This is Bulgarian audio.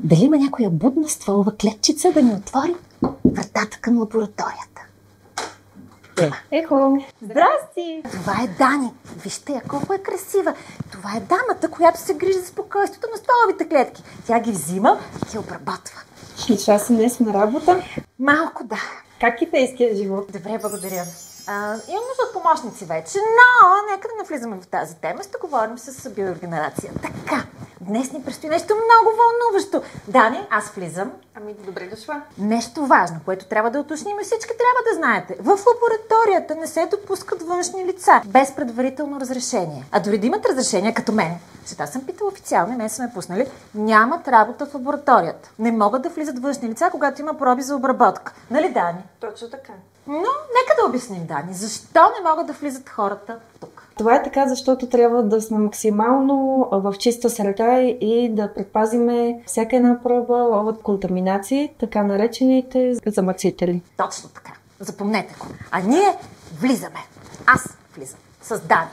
Дали има някоя будна стволова клетчица да ни отвори вратата към лабораторията? Ехо! Здрасти! Това е Дани. Вижте я колко е красива. Това е дамата, която се грижи за спокойствието на стволовите клетки. Тя ги взима и ги обработва. Ще си днес на работа? Малко да. Как китайският живот? Добре, благодаря. Имам нужда от помощници вече, но нека да не влизаме в тази тема. Ще говорим с биорегенерация. Така, днес ни предстои нещо много вълнуващо. Дани, аз влизам. Ами, добре дошла. Нещо важно, което трябва да уточним и всички трябва да знаете. В лабораторията не се допускат външни лица без предварително разрешение. А дори да имат разрешение, като мен, сега съм питала официално и мен са ме пуснали, нямат работа в лабораторията. Не могат да влизат външни лица, когато има проби за обработка. Нали, Дани? Точно така. Но нека да обясним, Дани, защо не могат да влизат хората тук? Това е така, защото трябва да сме максимално в чиста среда и да предпазиме всяка една проба от контаминации, така наречените замърсители. Точно така. Запомнете го. А ние влизаме. Аз влизам с Дани.